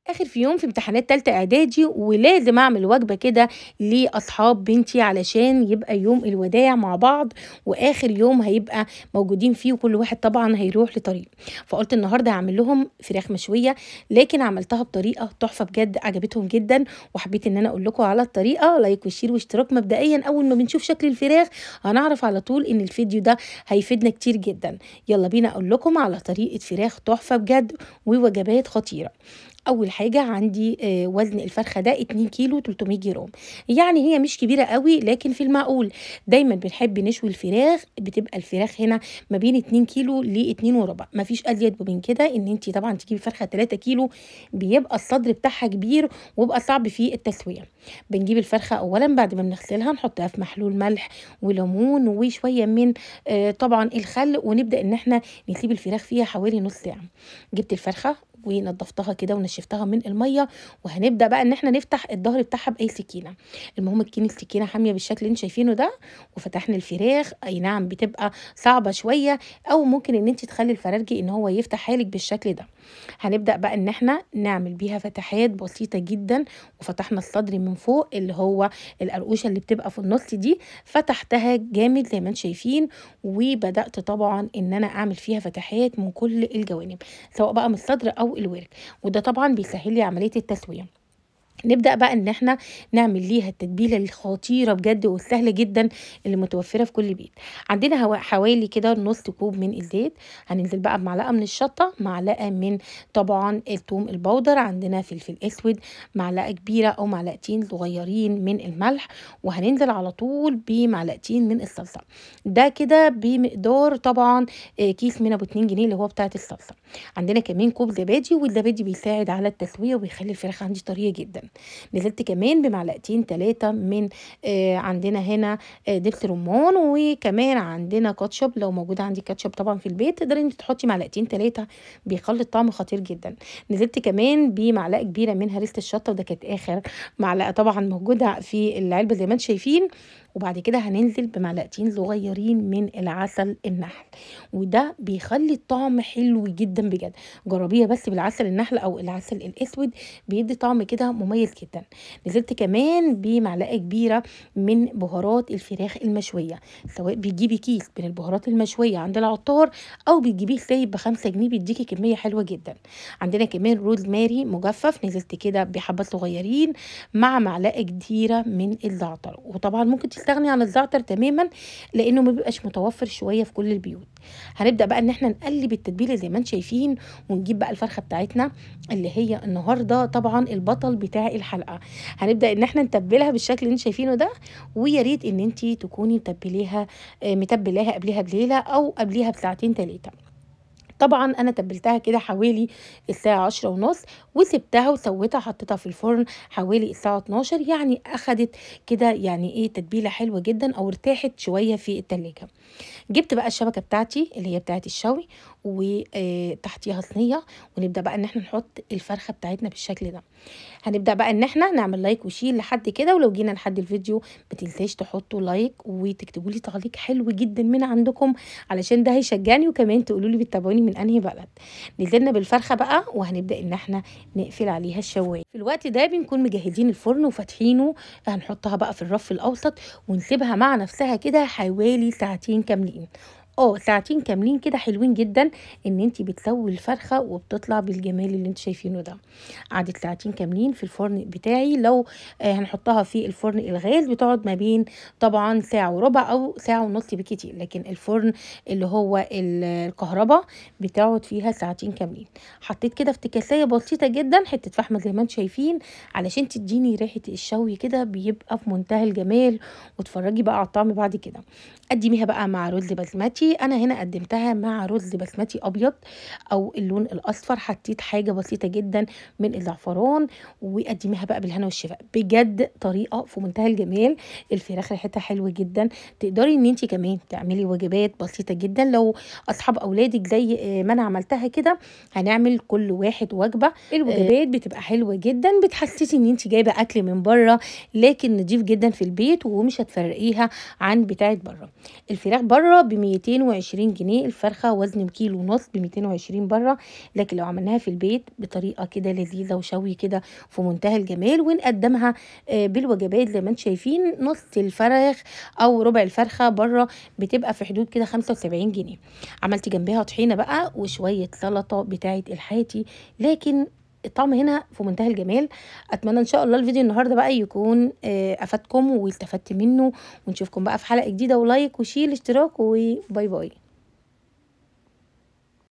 اخر في يوم في امتحانات تالتة اعدادي، ولازم اعمل وجبة كده لاصحاب بنتي علشان يبقى يوم الوداع مع بعض، واخر يوم هيبقى موجودين فيه وكل واحد طبعا هيروح لطريق. فقلت النهارده هعمل لهم فراخ مشوية، لكن عملتها بطريقة تحفة بجد، عجبتهم جدا. وحبيت ان انا اقول لكم على الطريقة. لايك وشير واشتراك. مبدئيا اول ما بنشوف شكل الفراخ هنعرف على طول ان الفيديو ده هيفيدنا كتير جدا. يلا بينا اقول لكم على طريقة فراخ تحفة بجد ووجبات خطيرة. اول حاجه عندي وزن الفرخه ده 2 كيلو 300 جرام، يعني هي مش كبيره قوي لكن في المعقول. دايما بنحب نشوي الفراخ، بتبقى الفراخ هنا ما بين 2 كيلو ل 2 وربع، ما فيش ازيد من كده. ان انت طبعا تجيبي فرخه 3 كيلو بيبقى الصدر بتاعها كبير وبقى صعب في التسويه. بنجيب الفرخه اولا بعد ما بنغسلها نحطها في محلول ملح وليمون وشويه من طبعا الخل، ونبدا ان احنا نسيب الفراخ فيها حوالي نص ساعه. جبت الفرخه ونضفتها كده ونشفتها من الميه، وهنبدا بقى ان احنا نفتح الظهر بتاعها باي سكينه. المهم تكون السكينه حاميه بالشكل اللي انتوا شايفينه ده. وفتحنا الفراخ، اي نعم بتبقى صعبه شويه، او ممكن ان انت تخلي الفرارجي ان هو يفتح حالك بالشكل ده. هنبدا بقى ان احنا نعمل بيها فتحات بسيطه جدا. وفتحنا الصدر من فوق اللي هو القرقوشه اللي بتبقى في النص دي، فتحتها جامد زي ما انتم شايفين. وبدات طبعا ان انا اعمل فيها فتحات من كل الجوانب، سواء بقى من الصدر او الورك، وده طبعا بيسهل لي عمليه التسويه. نبدأ بقى ان احنا نعمل ليها التتبيلة الخطيرة بجد والسهلة جدا اللي متوفرة في كل بيت. عندنا حوالي كده نص كوب من الزيت. هننزل بقى بمعلقة من الشطة، معلقة من طبعا الثوم البودر، عندنا فلفل اسود معلقة كبيرة او معلقتين صغيرين من الملح، وهننزل على طول بمعلقتين من الصلصة. ده كده بمقدار طبعا كيس من ابو 2 جنيه اللي هو بتاعت الصلصة. عندنا كمان كوب زبادي، والزبادي بيساعد على التسوية وبيخلي الفراخ عندي طرية جدا. نزلت كمان بمعلقتين 3 من عندنا هنا دبس رمان، وكمان عندنا كاتشب. لو موجود عندي كاتشب طبعا في البيت تقدري انت تحطي معلقتين 3، بيخلي الطعم خطير جدا. نزلت كمان بمعلقه كبيره من هريسه الشطه، وده كانت اخر معلقه طبعا موجوده في العلبه زي ما انتم شايفين. وبعد كده هننزل بمعلقتين صغيرين من العسل النحل، وده بيخلي الطعم حلو جدا بجد. جربيها بس بالعسل النحل او العسل الاسود، بيدي طعم كده مميز جدا. نزلت كمان بمعلقه كبيره من بهارات الفراخ المشويه، سواء بتجيبي كيس من البهارات المشويه عند العطار او بتجيبيه سايب ب5 جنيه، بيديكي كميه حلوه جدا. عندنا كمان روزماري مجفف، نزلت كده بحبه صغيرين مع معلقه كبيره من الزعتر. وطبعا ممكن تستغني عن الزعتر تماما لانه ما بيبقاش متوفر شويه في كل البيوت. هنبدا بقى ان احنا نقلب التتبيله زي ما انتم شايفين، ونجيب بقى الفرخه بتاعتنا اللي هي النهارده طبعا البطل بتاع الحلقه. هنبدا ان احنا نتبلها بالشكل اللي انتم شايفينه ده. ويا ريت ان انت تكوني متبلاها قبلها بليله او قبلها بساعتين 3. طبعا انا تبلتها كده حوالي الساعه 10:30، وسبتها وسويتها حطيتها في الفرن حوالي الساعه 12. يعني اخدت كده يعني ايه تتبيله حلوه جدا، او ارتاحت شويه في التلاجة. جبت بقى الشبكه بتاعتي اللي هي بتاعت الشوي، وتحتيها صينيه، ونبدا بقى ان احنا نحط الفرخه بتاعتنا بالشكل ده. هنبدا بقى ان احنا نعمل لايك وشير لحد كده، ولو جينا لحد الفيديو ما تنساش تحطوا لايك وتكتبوا لي تعليق حلو جدا من عندكم، علشان ده هيشجعني، وكمان تقولوا لي بتتابعوني من انهي بلد. نزلنا بالفرخه بقى، وهنبدا ان احنا نقفل عليها الشوايه. في الوقت ده بنكون مجهزين الفرن وفاتحينه. هنحطها بقى في الرف الاوسط ونسيبها مع نفسها كده حوالي ساعتين كاملين. ساعتين كاملين كده حلوين جدا ان انتي بتسوي الفرخه وبتطلع بالجمال اللي انتوا شايفينه ده. قعدت ساعتين كاملين في الفرن بتاعي. لو هنحطها في الفرن الغاز بتقعد ما بين طبعا ساعه وربع او ساعه ونص بكتير، لكن الفرن اللي هو الكهرباء بتقعد فيها ساعتين كاملين. حطيت كده افتكاسيه بسيطه جدا حته فحمه زي ما انتم شايفين، علشان تديني ريحه الشوي كده بيبقى في منتهى الجمال. واتفرجي بقى على الطعم بعد كده. قدميها بقى مع رز بسمتي. انا هنا قدمتها مع رز بسمتي ابيض او اللون الاصفر، حطيت حاجه بسيطه جدا من الزعفران. وقدميها بقى بالهنا والشفاء، بجد طريقه في منتهى الجمال. الفراخ ريحتها حلوه جدا. تقدري ان انت كمان تعملي وجبات بسيطه جدا لو اصحاب اولادك زي ما انا عملتها كده. هنعمل كل واحد وجبه. الوجبات بتبقى حلوه جدا، بتحسسي ان انت جايبه اكل من بره لكن نضيف جدا في البيت، ومش هتفرقيها عن بتاعه بره. الفراخ بره ب220 جنيه، الفرخة وزن كيلو ونص ب220 بره. لكن لو عملناها في البيت بطريقة كده لذيذة وشوي كده في منتهى الجمال، ونقدمها بالوجبات زي ما انتم شايفين، نص الفراخ او ربع الفرخة بره بتبقى في حدود كده 75 جنيه. عملت جنبها طحينة بقى وشوية سلطة بتاعة الحاتي، لكن الطعم هنا في منتهى الجمال. اتمنى ان شاء الله الفيديو النهارده بقى يكون افادكم واستفدت منه، ونشوفكم بقى في حلقة جديدة، ولايك وشير اشتراك، وباي باي.